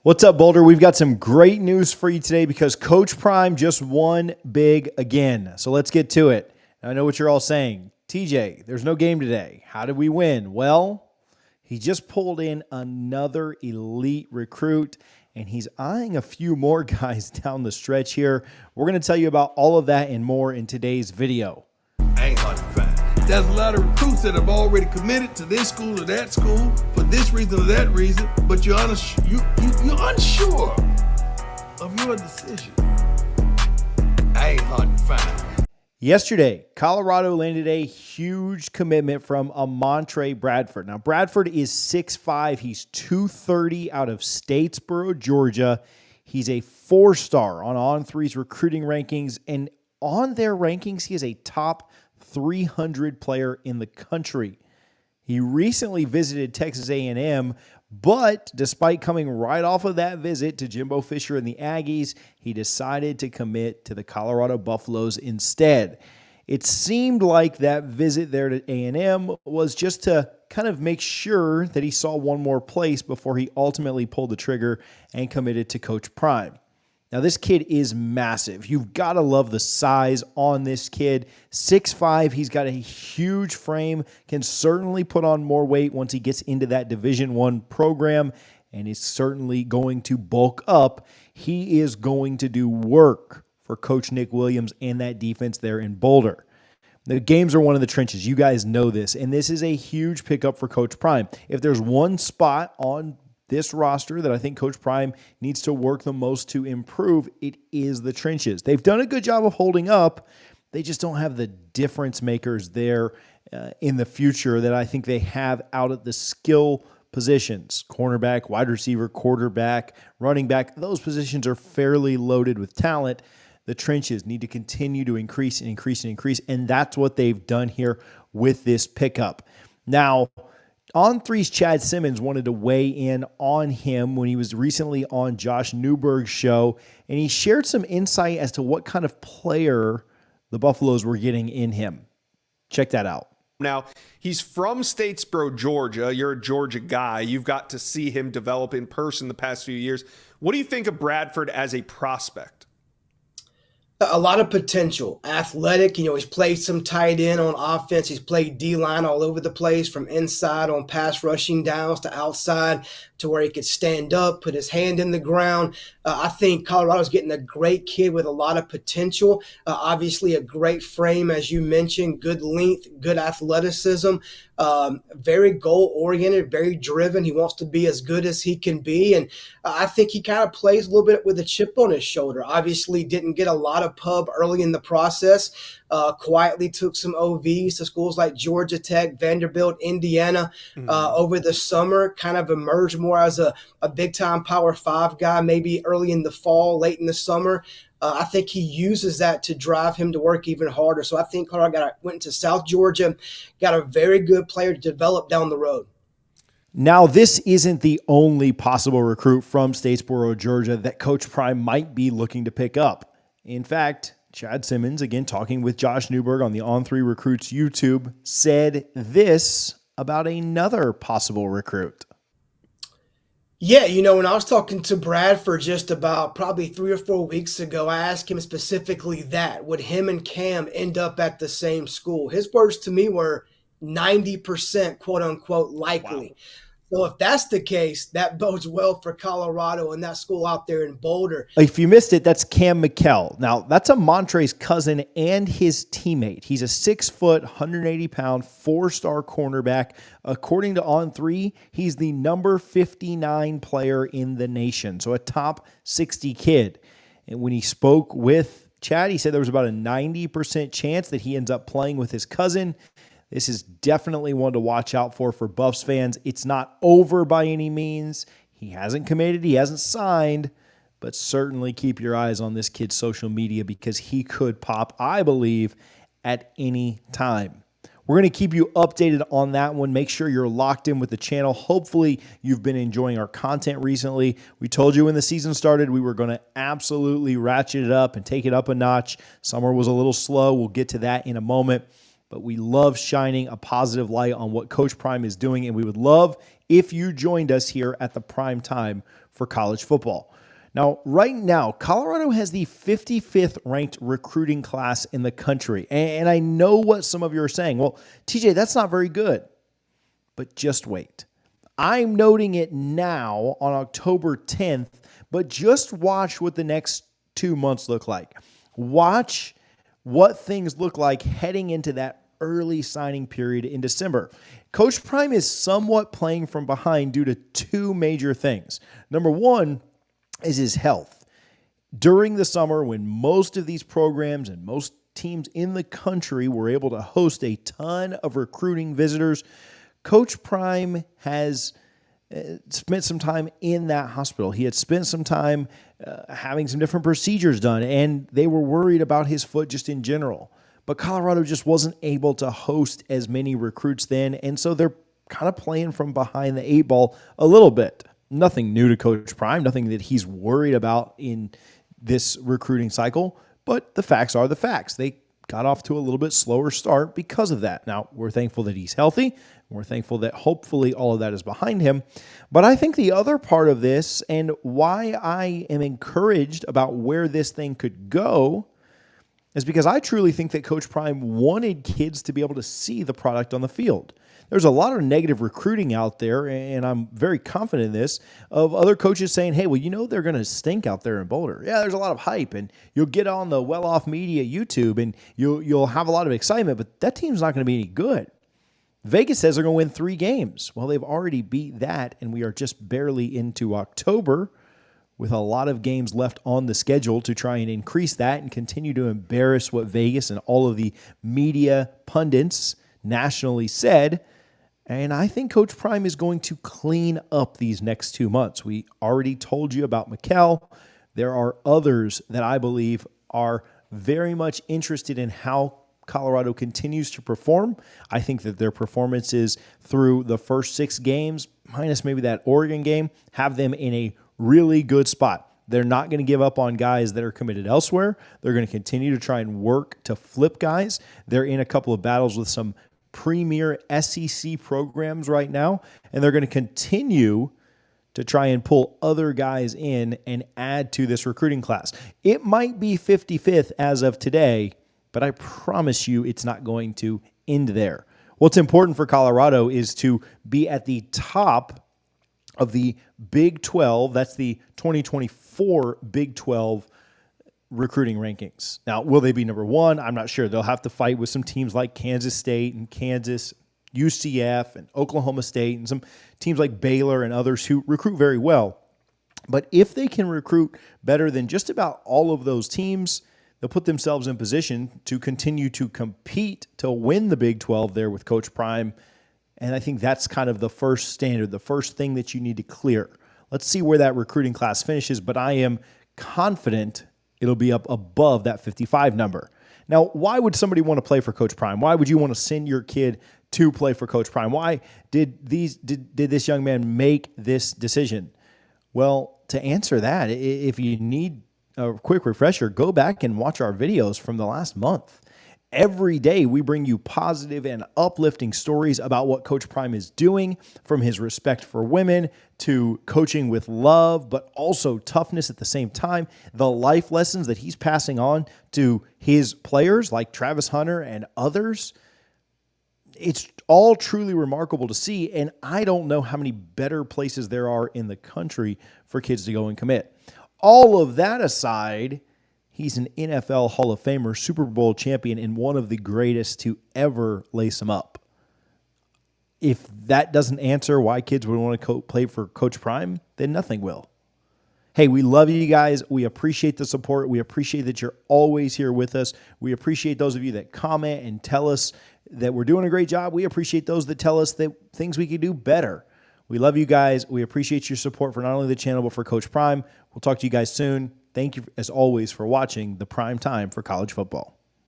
What's up, Boulder? We've got some great news for you today because Coach Prime just won big again. So let's get to it. I know what you're all saying. TJ, there's no game today. How did we win? Well, he just pulled in another elite recruit, and he's eyeing a few more guys down the stretch here. We're going to tell you about all of that and more in today's video. Ain't hard to find. There's a lot of recruits that have already committed to this school or that school for this reason or that reason, but you're unsure of your decision. Ain't hard to find. Yesterday, Colorado landed a huge commitment from Amontre Bradford. Now, Bradford is 6'5". He's 230 out of Statesboro, Georgia. He's a 4-star on On3's recruiting rankings, and on their rankings, he is a top 300 player in the country. He recently visited Texas A&M, but despite coming right off of that visit to Jimbo Fisher and the Aggies, he decided to commit to the Colorado Buffaloes instead. It seemed like that visit there to A&M was just to kind of make sure that he saw one more place before he ultimately pulled the trigger and committed to Coach Prime. Now, this kid is massive. You've got to love the size on this kid. 6'5", he's got a huge frame, can certainly put on more weight once he gets into that Division I program, and is certainly going to bulk up. He is going to do work for Coach Nick Williams and that defense there in Boulder. The games are one of the trenches. You guys know this, and this is a huge pickup for Coach Prime. If there's one spot on this roster that I think Coach Prime needs to work the most to improve, it is the trenches. They've done a good job of holding up. They just don't have the difference makers there in the future that I think they have out at the skill positions. Cornerback, wide receiver, quarterback, running back. Those positions are fairly loaded with talent. The trenches need to continue to increase and increase and increase, and that's what they've done here with this pickup. Now, On3's Chad Simmons wanted to weigh in on him when he was recently on Josh Newberg's show, and he shared some insight as to what kind of player the Buffaloes were getting in him. Check that out. Now, he's from Statesboro, Georgia. You're a Georgia guy. You've got to see him develop in person the past few years. What do you think of Bradford as a prospect? A lot of potential. Athletic, he's played some tight end on offense. He's played D-line all over the place, from inside on pass rushing downs to outside to where he could stand up, put his hand in the ground. I think Colorado's getting a great kid with a lot of potential. Obviously, a great frame, as you mentioned, good length, good athleticism, very goal-oriented, very driven. He wants to be as good as he can be, and I think he kind of plays a little bit with a chip on his shoulder. Obviously, didn't get a lot of pub early in the process. Quietly took some OVs to schools like Georgia Tech, Vanderbilt, Indiana over the summer, kind of emerged more as a big-time Power 5 guy, maybe early in the fall, late in the summer. I think he uses that to drive him to work even harder. So I think Colorado went to South Georgia, got a very good player to develop down the road. Now, this isn't the only possible recruit from Statesboro, Georgia that Coach Prime might be looking to pick up. In fact, Chad Simmons, again talking with Josh Newberg on the On3 Recruits YouTube, said this about another possible recruit. Yeah, when I was talking to Bradford just about probably 3 or 4 weeks ago, I asked him specifically that. Would him and Cam end up at the same school? His words to me were 90% quote-unquote likely. Wow. So if that's the case, that bodes well for Colorado and that school out there in Boulder. If you missed it, that's Cam McKell. Now, that's Amontre's cousin and his teammate. He's a 6-foot, 180-pound, 4-star cornerback. According to On3, he's the number 59 player in the nation, so a top 60 kid. And when he spoke with Chad, he said there was about a 90% chance that he ends up playing with his cousin. This is definitely one to watch out for Buffs fans. It's not over by any means. He hasn't committed. He hasn't signed. But certainly keep your eyes on this kid's social media because he could pop, I believe, at any time. We're going to keep you updated on that one. Make sure you're locked in with the channel. Hopefully, you've been enjoying our content recently. We told you when the season started we were going to absolutely ratchet it up and take it up a notch. Summer was a little slow. We'll get to that in a moment. But we love shining a positive light on what Coach Prime is doing, and we would love if you joined us here at the prime time for college football. Now, right now, Colorado has the 55th ranked recruiting class in the country. And I know what some of you are saying. Well, TJ, that's not very good. But just wait. I'm noting it now on October 10th, but just watch what the next 2 months look like. Watch what things look like heading into that early signing period in December. Coach Prime is somewhat playing from behind due to two major things. Number one is his health. During the summer, when most of these programs and most teams in the country were able to host a ton of recruiting visitors, Coach Prime has spent some time in that hospital. He had spent some time having some different procedures done, and they were worried about his foot just in general. But Colorado just wasn't able to host as many recruits then, and so they're kind of playing from behind the eight ball a little bit. Nothing new to Coach Prime, nothing that he's worried about in this recruiting cycle, but the facts are the facts. They got off to a little bit slower start because of that. Now, we're thankful that he's healthy. We're thankful that hopefully all of that is behind him. But I think the other part of this and why I am encouraged about where this thing could go is because I truly think that Coach Prime wanted kids to be able to see the product on the field. There's a lot of negative recruiting out there, and I'm very confident in this, of other coaches saying, hey, well, you know they're going to stink out there in Boulder. Yeah, there's a lot of hype, and you'll get on the well-off media YouTube, and you'll have a lot of excitement, but that team's not going to be any good. Vegas says they're going to win 3 games. Well, they've already beat that, and we are just barely into October with a lot of games left on the schedule to try and increase that and continue to embarrass what Vegas and all of the media pundits nationally said. And I think Coach Prime is going to clean up these next 2 months. We already told you about Mikkel. There are others that I believe are very much interested in how Colorado continues to perform. I think that their performances through the first 6 games, minus maybe that Oregon game, have them in a really good spot. They're not going to give up on guys that are committed elsewhere. They're going to continue to try and work to flip guys. They're in a couple of battles with some premier SEC programs right now, and they're going to continue to try and pull other guys in and add to this recruiting class. It might be 55th as of today, but I promise you it's not going to end there. What's important for Colorado is to be at the top of the Big 12. That's the 2024 Big 12 recruiting rankings. Now, will they be number 1? I'm not sure. They'll have to fight with some teams like Kansas State and Kansas, UCF and Oklahoma State, and some teams like Baylor and others who recruit very well. But if they can recruit better than just about all of those teams, they'll put themselves in position to continue to compete to win the Big 12 there with Coach Prime. And I think that's kind of the first standard, the first thing that you need to clear. Let's see where that recruiting class finishes, but I am confident it'll be up above that 55 number. Now, why would somebody want to play for Coach Prime? Why would you want to send your kid to play for Coach Prime? Why did this young man make this decision? Well, to answer that, if you need a quick refresher, go back and watch our videos from the last month. Every day, we bring you positive and uplifting stories about what Coach Prime is doing, from his respect for women to coaching with love, but also toughness at the same time, the life lessons that he's passing on to his players like Travis Hunter and others. It's all truly remarkable to see, and I don't know how many better places there are in the country for kids to go and commit. All of that aside, he's an NFL Hall of Famer, Super Bowl champion, and one of the greatest to ever lace him up. If that doesn't answer why kids would want to play for Coach Prime, then nothing will. Hey, we love you guys. We appreciate the support. We appreciate that you're always here with us. We appreciate those of you that comment and tell us that we're doing a great job. We appreciate those that tell us that things we could do better. We love you guys. We appreciate your support for not only the channel, but for Coach Prime. We'll talk to you guys soon. Thank you, as always, for watching the Prime Time for College Football.